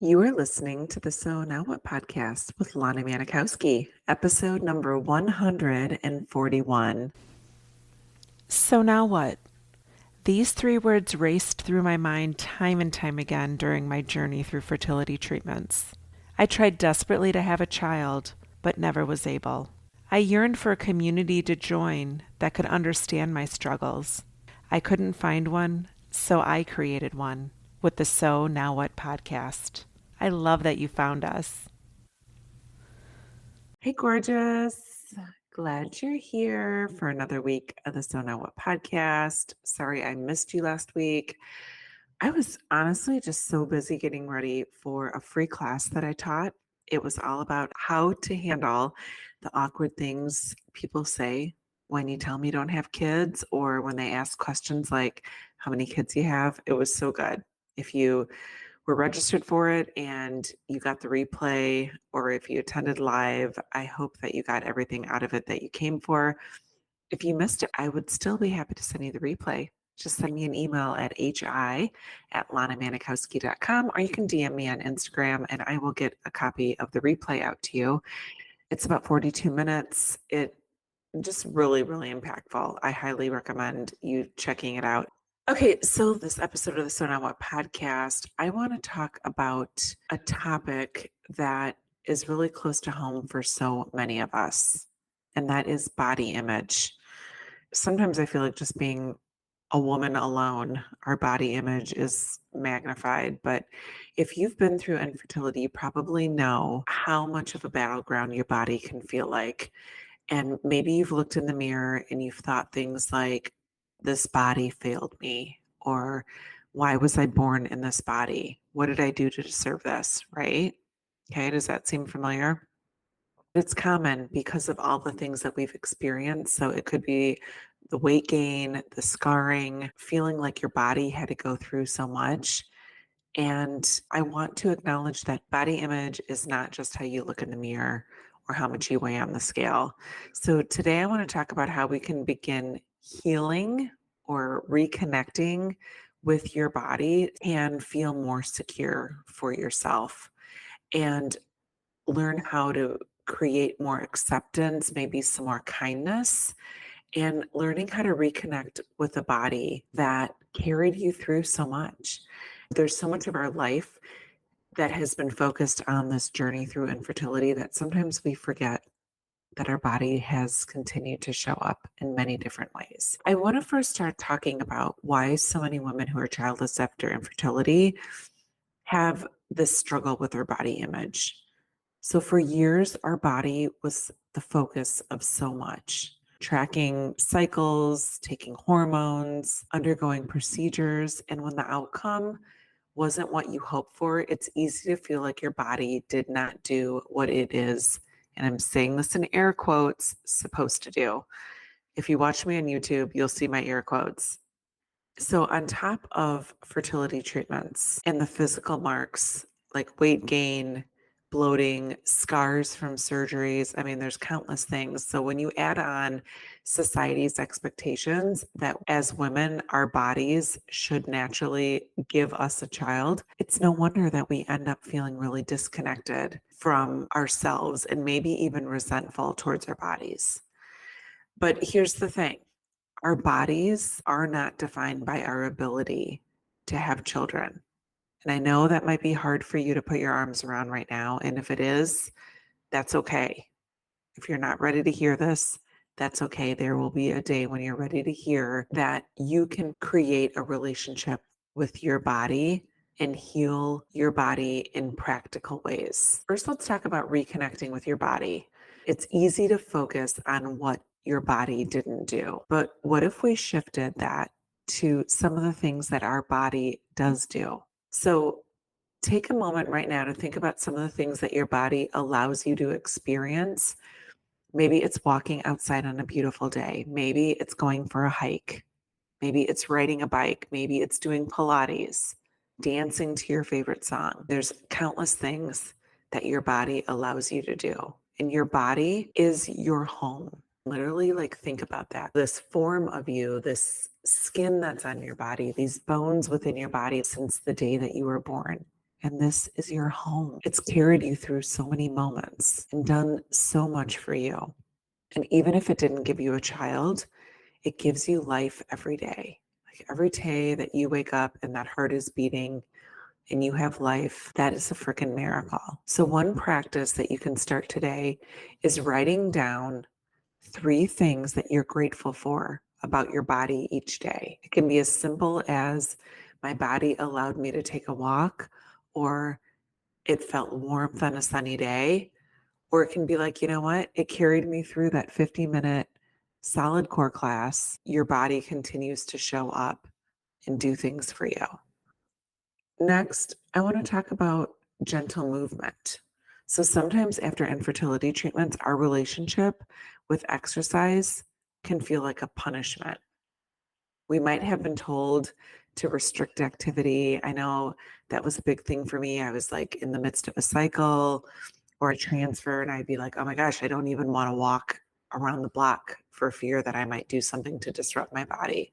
You are listening to the So Now What podcast with Lana Manikowski, episode number 141. So now what? These three words raced through my mind time and time again during my journey through fertility treatments. I tried desperately to have a child, but never was able. I yearned for a community to join that could understand my struggles. I couldn't find one, so I created one with the So Now What podcast. I love that you found us. Hey, gorgeous. Glad you're here for another week of the So Now What podcast. Sorry I missed you last week. I was honestly just so busy getting ready for a free class that I taught. It was all about how to handle the awkward things people say when you tell them you don't have kids or when they ask questions like how many kids you have. It was so good. If you were registered for it and you got the replay, or if you attended live, I hope that you got everything out of it that you came for. If you missed it, I would still be happy to send you the replay. Just send me an email at hi@lanamanikowski.com, or you can DM me on Instagram and I will get a copy of the replay out to you. It's about 42 minutes. It just really, really impactful. I highly recommend you checking it out. Okay, so this episode of the So Now What podcast, I want to talk about a topic that is really close to home for so many of us, and that is body image. Sometimes I feel like just being a woman alone, our body image is magnified. But if you've been through infertility, you probably know how much of a battleground your body can feel like. And maybe you've looked in the mirror and you've thought things like, this body failed me, or why was I born in this body? What did I do to deserve this? Right? Okay. Does that seem familiar? It's common because of all the things that we've experienced. So it could be the weight gain, the scarring, feeling like your body had to go through so much. And I want to acknowledge that body image is not just how you look in the mirror or how much you weigh on the scale. So today I want to talk about how we can begin healing or reconnecting with your body and feel more secure for yourself and learn how to create more acceptance, maybe some more kindness, and learning how to reconnect with a body that carried you through so much. There's so much of our life that has been focused on this journey through infertility that sometimes we forget that our body has continued to show up in many different ways. I want to first start talking about why so many women who are childless after infertility have this struggle with their body image. So for years, our body was the focus of so much. Tracking cycles, taking hormones, undergoing procedures. And when the outcome wasn't what you hoped for, it's easy to feel like your body did not do what it is. And I'm saying this in air quotes, supposed to do. If you watch me on YouTube, you'll see my air quotes. So, on top of fertility treatments and the physical marks like weight gain, bloating, scars from surgeries, I mean, there's countless things. So, when you add on society's expectations that as women, our bodies should naturally give us a child, it's no wonder that we end up feeling really disconnected from ourselves and maybe even resentful towards our bodies. But here's the thing. Our bodies are not defined by our ability to have children. And I know that might be hard for you to put your arms around right now. And if it is, that's okay. If you're not ready to hear this, that's okay. There will be a day when you're ready to hear that you can create a relationship with your body and heal your body in practical ways. First, let's talk about reconnecting with your body. It's easy to focus on what your body didn't do, but what if we shifted that to some of the things that our body does do? So, take a moment right now to think about some of the things that your body allows you to experience. Maybe it's walking outside on a beautiful day. Maybe it's going for a hike. Maybe it's riding a bike. Maybe it's doing Pilates, dancing to your favorite song. There's countless things that your body allows you to do. And your body is your home. Literally, like, think about that. This form of you, this skin that's on your body, these bones within your body since the day that you were born. And this is your home. It's carried you through so many moments and done so much for you. And even if it didn't give you a child, it gives you life every day. Like every day that you wake up and that heart is beating and you have life, that is a freaking miracle. So, one practice that you can start today is writing down 3 things that you're grateful for about your body each day. It can be as simple as my body allowed me to take a walk, or it felt warmth on a sunny day, or it can be like, you know what? It carried me through that 50-minute solid core class. Your body continues to show up and do things for you. Next, I want to talk about gentle movement. So sometimes after infertility treatments, our relationship with exercise can feel like a punishment. We might have been told to restrict activity. I know that was a big thing for me. I was like in the midst of a cycle or a transfer, and I'd be like, oh my gosh, I don't even want to walk around the block for fear that I might do something to disrupt my body.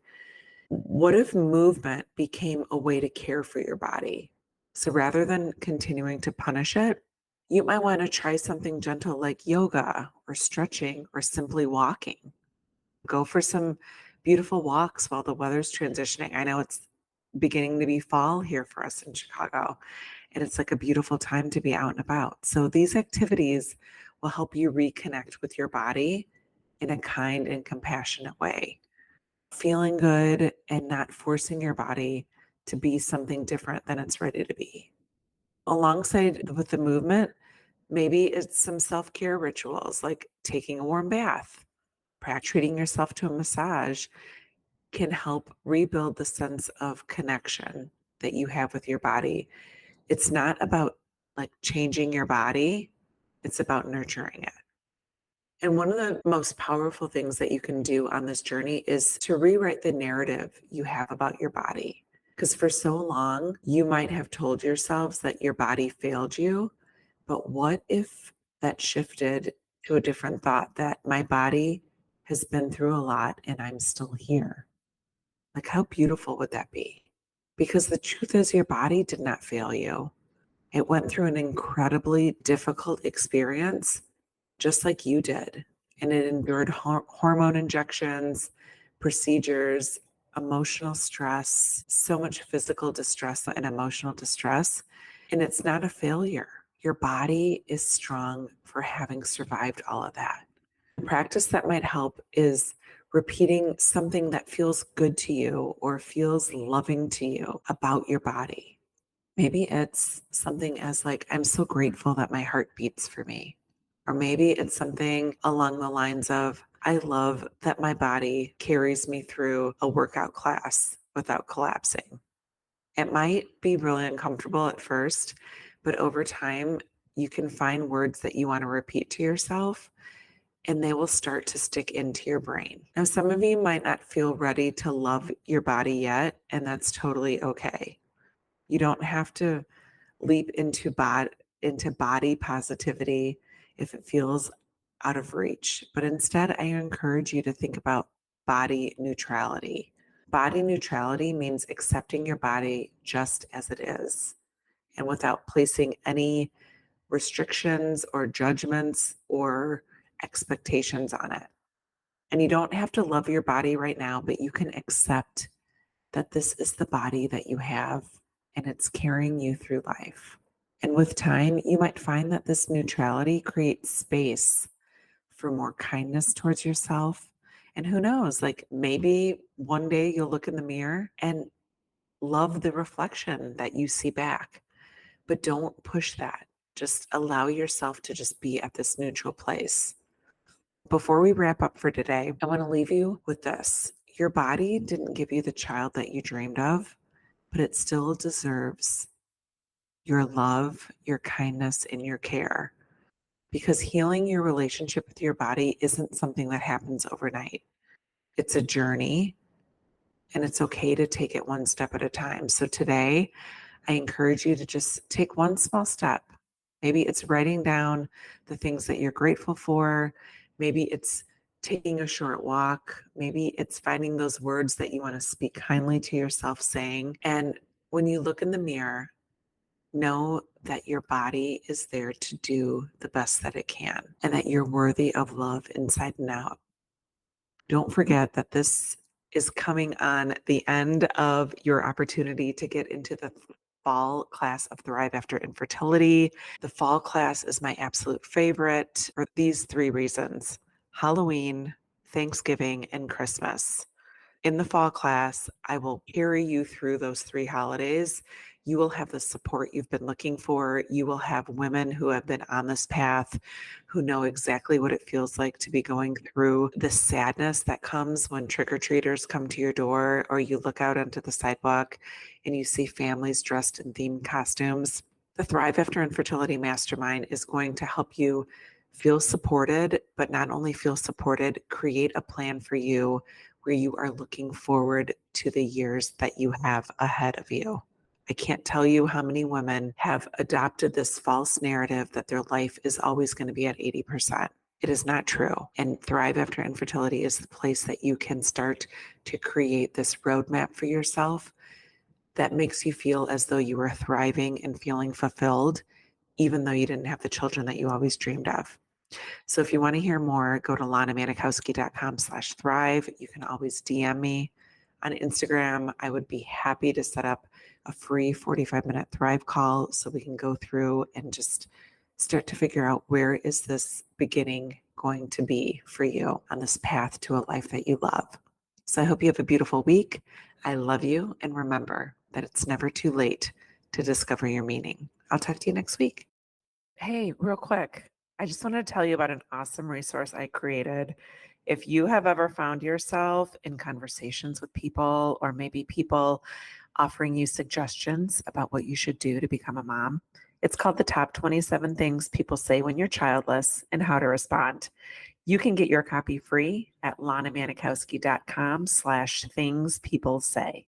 What if movement became a way to care for your body? So rather than continuing to punish it, you might want to try something gentle like yoga or stretching or simply walking. Go for some beautiful walks while the weather's transitioning. I know it's beginning to be fall here for us in Chicago, and it's like a beautiful time to be out and about. So these activities will help you reconnect with your body in a kind and compassionate way. Feeling good and not forcing your body to be something different than it's ready to be. Alongside with the movement, maybe it's some self-care rituals like taking a warm bath, perhaps treating yourself to a massage can help rebuild the sense of connection that you have with your body. It's not about like changing your body, it's about nurturing it. And one of the most powerful things that you can do on this journey is to rewrite the narrative you have about your body. Because for so long, you might have told yourselves that your body failed you. But what if that shifted to a different thought that my body has been through a lot and I'm still here? Like, how beautiful would that be? Because the truth is, your body did not fail you. It went through an incredibly difficult experience just like you did. And it endured hormone injections, procedures, emotional stress, so much physical distress and emotional distress. And it's not a failure. Your body is strong for having survived all of that. A practice that might help is repeating something that feels good to you or feels loving to you about your body. Maybe it's something as like, I'm so grateful that my heart beats for me. Or maybe it's something along the lines of, I love that my body carries me through a workout class without collapsing. It might be really uncomfortable at first, but over time, you can find words that you want to repeat to yourself and they will start to stick into your brain. Now, some of you might not feel ready to love your body yet, and that's totally okay. You don't have to leap into body positivity if it feels out of reach. But instead, I encourage you to think about body neutrality. Body neutrality means accepting your body just as it is and without placing any restrictions or judgments or expectations on it. And you don't have to love your body right now, but you can accept that this is the body that you have and it's carrying you through life. And with time, you might find that this neutrality creates space for more kindness towards yourself. And who knows, like maybe one day you'll look in the mirror and love the reflection that you see back, but don't push that. Just allow yourself to just be at this neutral place. Before we wrap up for today, I want to leave you with this. Your body didn't give you the child that you dreamed of, but it still deserves your love, your kindness, and your care. Because healing your relationship with your body isn't something that happens overnight. It's a journey, and it's okay to take it one step at a time. So today, I encourage you to just take one small step. Maybe it's writing down the things that you're grateful for. Maybe it's taking a short walk. Maybe it's finding those words that you want to speak kindly to yourself, saying, and when you look in the mirror, Know that your body is there to do the best that it can and that you're worthy of love inside and out. Don't forget that this is coming on the end of your opportunity to get into the fall class of Thrive After Infertility. The fall class is my absolute favorite for these three reasons: Halloween, Thanksgiving, and Christmas. In the fall class, I will carry you through those three holidays. You will have the support you've been looking for. You will have women who have been on this path, who know exactly what it feels like to be going through the sadness that comes when trick-or-treaters come to your door, or you look out onto the sidewalk and you see families dressed in themed costumes. The Thrive After Infertility Mastermind is going to help you feel supported, but not only feel supported, create a plan for you where you are looking forward to the years that you have ahead of you. I can't tell you how many women have adopted this false narrative that their life is always going to be at 80%. It is not true. And Thrive After Infertility is the place that you can start to create this roadmap for yourself that makes you feel as though you are thriving and feeling fulfilled, even though you didn't have the children that you always dreamed of. So if you want to hear more, go to lanamanikowski.com/thrive. You can always DM me on Instagram. I would be happy to set up a free 45-minute Thrive call so we can go through and just start to figure out, where is this beginning going to be for you on this path to a life that you love. So I hope you have a beautiful week. I love you. And remember that it's never too late to discover your meaning. I'll talk to you next week. Hey, real quick, I just wanted to tell you about an awesome resource I created. If you have ever found yourself in conversations with people, or maybe people offering you suggestions about what you should do to become a mom, it's called the Top 27 Things People Say When You're Childless and How to Respond. You can get your copy free at lanamanikowski.com/things people say.